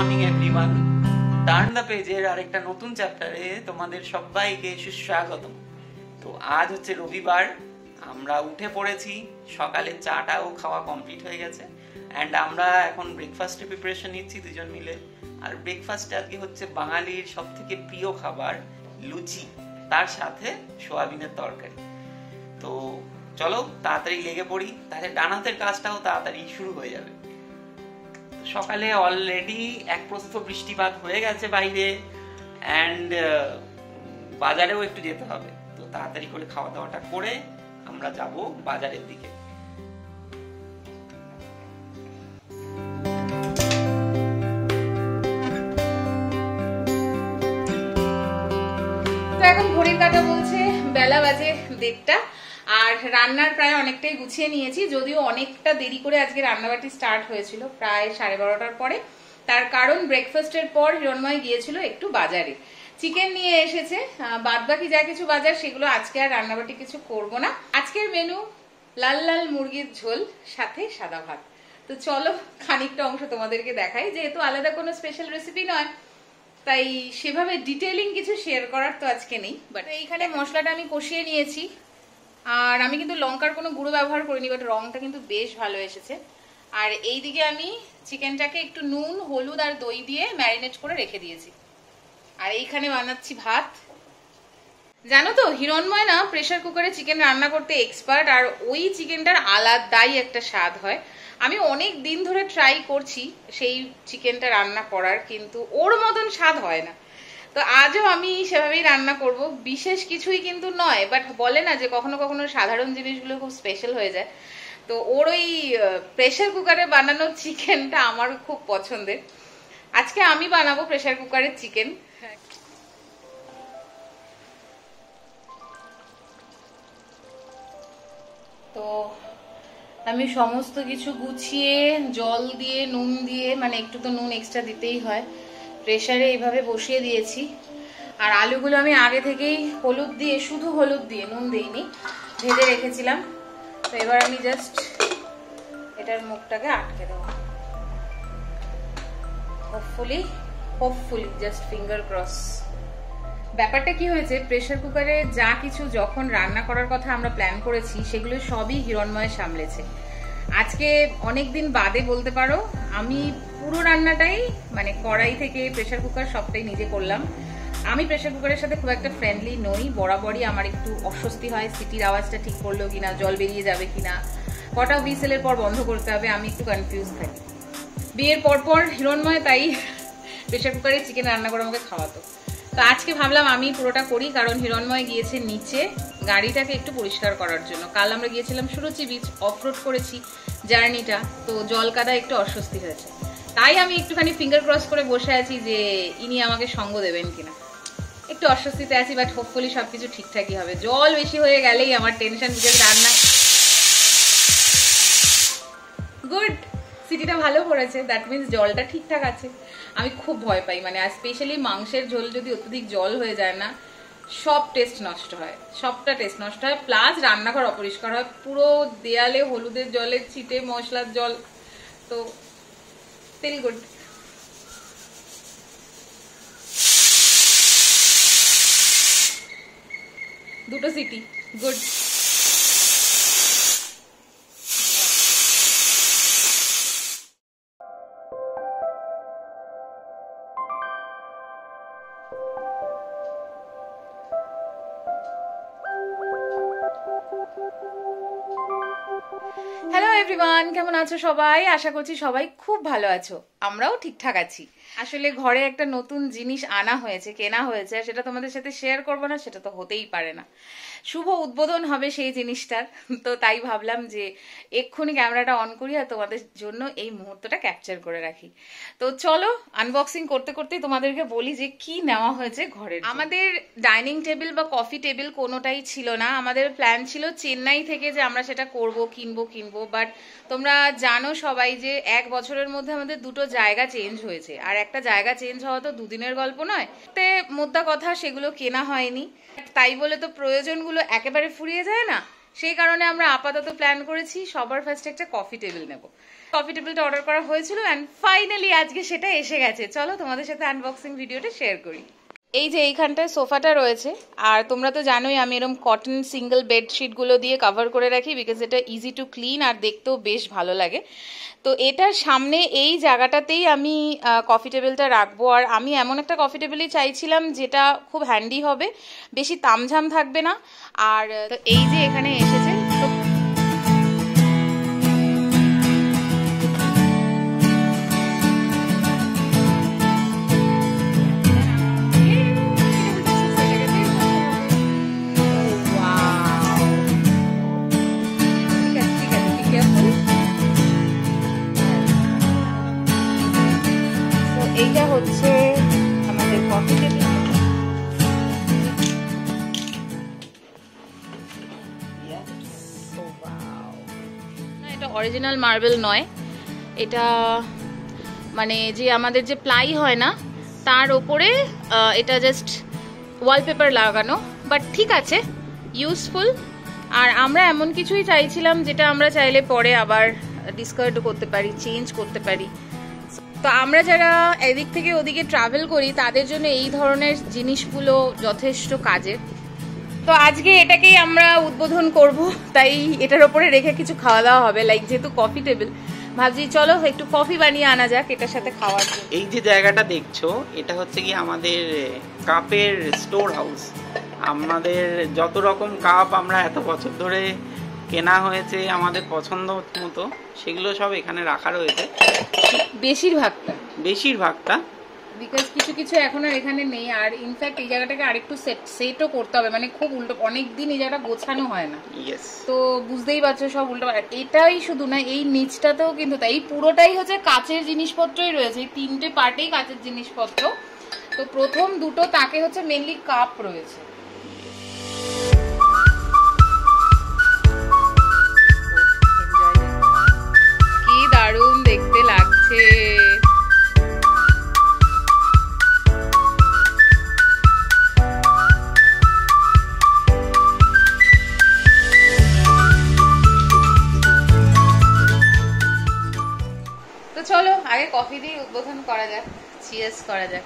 Morning everyone. Turn the পেজের আরেকটা নতুন চ্যাপ্টারে তোমাদের সবাইকে সুস্বাগতম। তো আজ হচ্ছে রবিবার, আমরা উঠে পড়েছি, সকালে চাটাও খাওয়া কমপ্লিট হয়ে গেছে অ্যান্ড আমরা এখন ব্রেকফাস্টের প্রিপারেশন নিচ্ছি দুজন মিলে। আর ব্রেকফাস্টে আজকে হচ্ছে বাঙালির সব থেকে প্রিয় খাবার লুচি, তার সাথে সোয়াবিনের তরকারি। তো চলো তাড়াতাড়ি লেগে পড়ি, তাহলে ডান হাতের কাজটাও তাড়াতাড়ি শুরু হয়ে যাবে। সকালে অলরেডি এক প্রস্থ বৃষ্টিপাত হয়ে গেছে বাইরে অ্যান্ড বাজারেও একটু যেতে হবে। তো তাড়াতাড়ি করে খাওয়া দাওয়াটা করে আমরা যাব বাজারের দিকে। তো এখন ঘড়ির কাঁটা বলছে বেলা বাজে 1:30 আর রান্নার প্রায় অনেকটাই গুছিয়ে নিয়েছি, যদিও অনেকটা দেরি করে আজকে রান্নাবাটি স্টার্ট হয়েছিল, প্রায় 12:30টার পরে। তার কারণ ব্রেকফাস্টের পর হিরণময় গিয়েছিল একটু বাজারে, চিকেন নিয়ে এসেছে। বাদ বাকি যা কিছু বাজার সেগুলো আজকে আর রান্নাবাটি কিছু করব না। আজকের মেনু লাল লাল মুরগির ঝোল সাথে সাদা ভাত। তো চলো খানিকটা অংশ তোমাদেরকে দেখাই, যেহেতু আলাদা কোনো স্পেশাল রেসিপি নয় তাই সেভাবে ডিটেইলিং কিছু শেয়ার করার তো আজকে নেই। বাট এইখানে মশলাটা আমি কষিয়ে নিয়েছি, আর আমি কিন্তু লঙ্কার কোনো গুঁড়ো ব্যবহার করিনি, বাট রংটা কিন্তু বেশ ভালো এসেছে। আর এইদিকে আমি চিকেনটাকে একটু নুন, হলুদ আর দই দিয়ে ম্যারিনেট করে রেখে দিয়েছি। আর এইখানে বানাচ্ছি ভাত। জানো তো হিরণময় না প্রেসার কুকারে চিকেন রান্না করতে এক্সপার্ট, আর ওই চিকেনটার আলাদাই একটা স্বাদ হয়। আমি অনেক দিন ধরে ট্রাই করছি সেই চিকেনটা রান্না করার, কিন্তু ওর মতন স্বাদ হয় না। তো আজও আমি সেভাবেই রান্না করব, বিশেষ কিছুই কিন্তু নয়, বাট বলে না যে কখনো কখনো সাধারণ জিনিসগুলো খুব স্পেশাল হয়ে যায়। তো ওর ওই প্রেসার কুকারে বানানো চিকেনটা আমার খুব পছন্দের। আজকে আমি বানাবো প্রেসার কুকারের চিকেন। তো আমি সমস্ত কিছু গুছিয়ে জল দিয়ে নুন দিয়ে, মানে একটু তো নুন এক্সট্রা দিতেই হয়, প্রেসারে এইভাবে বসিয়ে দিয়েছি। আর আলুগুলো আমি আগে থেকেই হলুদ দিয়ে, শুধু হলুদ দিয়ে, নুন দিইনি, ভেজে রেখেছিলাম। তো এবার আমি জাস্ট এটার মুখটাকে আটকে দেবো। Hopefully just finger cross. ব্যাপারটা কি হয়েছে, প্রেসার কুকারে যা কিছু যখন রান্না করার কথা আমরা প্ল্যান করেছি সেগুলো সবই হিরণময় সামলেছে। আজকে অনেকদিন বাদে বলতে পারো আমি পুরো রান্নাটাই, মানে কড়াই থেকে প্রেসার কুকার সবটাই নিজে করলাম। আমি প্রেসার কুকারের সাথে খুব একটা ফ্রেন্ডলি নই, বরাবরই আমার একটু অস্বস্তি হয় সিটির আওয়াজটা ঠিক করলো কিনা, জল বেরিয়ে যাবে কিনা, কটা হুইসেলের পর বন্ধ করতে হবে, আমি একটু কনফিউজ থাকি। বিয়ের পরপর হিরণময় তাই প্রেসার কুকারে চিকেন রান্না করে আমাকে খাওয়াতো। তো আজকে ভাবলাম আমি পুরোটা করি, কারণ হিরণময় গিয়েছে নিচে গাড়িটাকে একটু পরিষ্কার করার জন্য। কাল আমরা গিয়েছিলাম সুরুচি বিচ, অফরোড করেছি জার্নিটা, তো জল কাদা একটু অস্বস্তি হয়েছে। তাই আমি একটুখানি ফিঙ্গার ক্রস করে বসে আছি যে ইনি আমাকে সঙ্গ দেবেন কিনা। একটু অস্বস্তিতে আছি, বাট হোপফুলি সবকিছু ঠিকঠাকই হবে। জল বেশি হয়ে গেলেই আমার টেনশন, বিকজ রান্না গুড, সিটিটা ভালো পড়েছে, দ্যাট মিনস জলটা ঠিকঠাক আছে। আমি খুব ভয় পাই, মানে স্পেশালি মাংসের ঝোল যদি অত্যধিক জল হয়ে যায় না, সব টেস্ট নষ্ট হয়, সবটা টেস্ট নষ্ট হয়, প্লাস রান্নাঘর অপরিষ্কার হয়, পুরো দেয়ালে হলুদের জলের ছিটে, মশলার জল। তো স্টিল গুড। দুটো সিটি, গুড। হ্যালো এভরিওয়ান, কেমন আছো সবাই? আশা করছি সবাই খুব ভালো আছো, আমরাও ঠিকঠাক আছি। আসলে ঘরে একটা নতুন জিনিস আনা হয়েছে, কেনা হয়েছে, সেটা তোমাদের সাথে শেয়ার করবো না সেটা তো হতেই পারে না। শুভ উদ্বোধন হবে সেই জিনিসটার, তো তাই ভাবলাম যে এক্ষুনি ক্যামেরাটা অন করি আর তোমাদের জন্য এই মুহূর্তটা ক্যাপচার করে রাখি। তো চলো আনবক্সিং করতে করতেই তোমাদেরকে বলি যে কি নেওয়া হয়েছে ঘরের। আমাদের ডাইনিং টেবিল বা কফি টেবিল কোনোটাই ছিল না। আমাদের প্ল্যান ছিল চেন্নাই থেকে যে আমরা সেটা করব, কিনবো, বাট তোমরা জানো সবাই যে 1 বছরের মধ্যে আমাদের দুটো জায়গা চেঞ্জ হয়েছে, আর একটা জায়গা চেঞ্জ হওয়া তো দুদিনের গল্প নয়। তে মোদ্দা কথা সেগুলো কেনা হয়নি, তাই বলে তো প্রয়োজনগুলো একেবারে ফুরিয়ে যায় না। সেই কারণে আমরা আপাতত প্ল্যান করেছি সবার ফার্স্টে একটা কফি টেবিল নেব। কফি টেবিলটা অর্ডার করা হয়েছিল অ্যান্ড ফাইনালি আজকে সেটা এসে গেছে। চলো তোমাদের সাথে আনবক্সিং ভিডিওটা শেয়ার করি। এই যে এইখানটায় সোফাটা রয়েছে, আর তোমরা তো জানোই আমি এরকম কটন সিঙ্গেল বেডশিটগুলো দিয়ে কভার করে রাখি বিকজ এটা ইজি টু ক্লিন আর দেখতেও বেশ ভালো লাগে। তো এটার সামনে এই জায়গাটাতেই আমি কফি টেবিলটা রাখবো। আর আমি এমন একটা কফি টেবিলই চাইছিলাম যেটা খুব হ্যান্ডি হবে, বেশি তামঝাম থাকবে না। আর তো এই যে এখানে এসেছে, তো এইটা হচ্ছে আমাদের কফি টেবিল। এটা অরিজিনাল মার্বেল নয়, এটা মানে যে আমাদের যে প্লাই হয় না তার ওপরে এটা জাস্ট ওয়ালপেপার লাগানো, বাট ঠিক আছে, ইউজফুল। আর আমরা এমন কিছুই চাইছিলাম যেটা আমরা চাইলে পরে আবার ডিসকার্ড করতে পারি, চেঞ্জ করতে পারি। তো আমরা যারা এদিক থেকে ওদিকে ট্রাভেল করি তাদের জন্য এই ধরনের জিনিসগুলো যথেষ্ট কাজের। তো আজকে এটাকেই আমরা উদ্বোধন করব, তাই এটার ওপরে রেখে কিছু খাওয়া দাওয়া হবে। লাইক যেহেতু কফি টেবিল, ভাবছি চলো একটু কফি বানিয়ে আনা যাক এটার সাথে খাওয়ার জন্য। এই যে জায়গাটা দেখছো এটা হচ্ছে কি আমাদের কাপের স্টোর হাউস। আমাদের যত রকম কাপ আমরা এত বছর ধরে কেনা হয়েছে আমাদের পছন্দ মতো, সেগুলো সব এখানে রাখা রয়েছে। বেশিরভাগটা বিকজ কিছু কিছু এখন আর এখানে নেই। আর ইনফ্যাক্ট এই জায়গাটাকে আরেকটু সেটও করতে হবে, মানে খুব উল্টো, অনেকদিন এই জায়গাটা গোছানো হয় না। তো বুঝতেই পারছো সব উল্টো। এটাই শুধু না, এই নিচটাতেও কিন্তু তাই, এই পুরোটাই হচ্ছে কাচের জিনিসপত্রই রয়েছে, এই 3টে পার্টেই কাচের জিনিসপত্র। তো প্রথম দুটো তাকে হচ্ছে মেনলি কাপ রয়েছে। কি দারুণ দেখতে লাগছে। চলো আগে কফি দিয়ে উদ্বোধন করা যাক, চিয়ার্স করা যাক।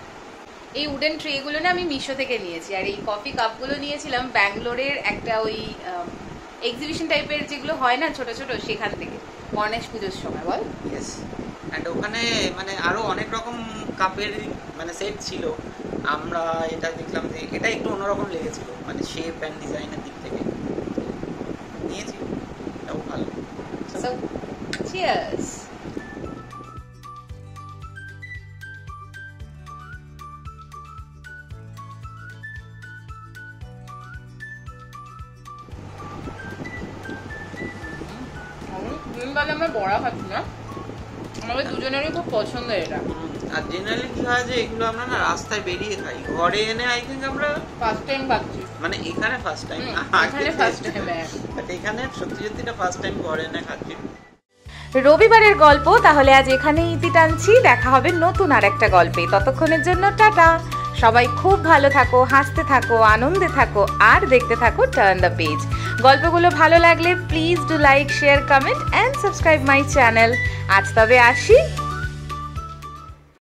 এই উডেন ট্রেগুলো না আমি মিশো থেকে নিয়েছি, আর এই কফি কাপগুলো নিয়েছিলাম ব্যাঙ্গালোরের একটা ওই এক্সিবিশন টাইপের যেগুলো হয় না ছোট ছোট, সেখান থেকে গণেশ পুজোর সময়। বল ইয়েস, অ্যান্ড ওখানে মানে আরো অনেক রকম কাপের মানে সেট ছিল। আমরা এটা দেখলাম যে এটা একটু অন্যরকম লেগেছিল, মানে শেপ অ্যান্ড ডিজাইনের দিক থেকে নিয়েছি, এটাও ভালো। So cheers. আমরা বড়া খাচ্ছি না, আমাদের দুজনেরই খুব পছন্দের এটা। আর জেনারেলি কি হয় যে এগুলো আমরা না রাস্তায় বেরিয়ে খাই, ঘরে এনে আই থিঙ্ক আমরা ফার্স্ট টাইম খাচ্ছি। মানে এখানে ফার্স্ট টাইম, এখানে ফার্স্ট টাইম, বাট এখানে সত্যি সত্যিটা ফার্স্ট টাইম ঘরে এনে খাচ্ছি। রবিবারের গল্প তাহলে আজ এখানেই ইতি টানছি। দেখা হবে নতুন আর একটা গল্পে। ততক্ষণের জন্য টাটা। সবাই খুব ভালো থাকো, হাসতে থাকো, আনন্দে থাকো, আর দেখতে থাকো টার্ন দ্য পেজ। গল্পগুলো ভালো লাগলে please do like, share, comment and subscribe my channel. আজ তবে আসি।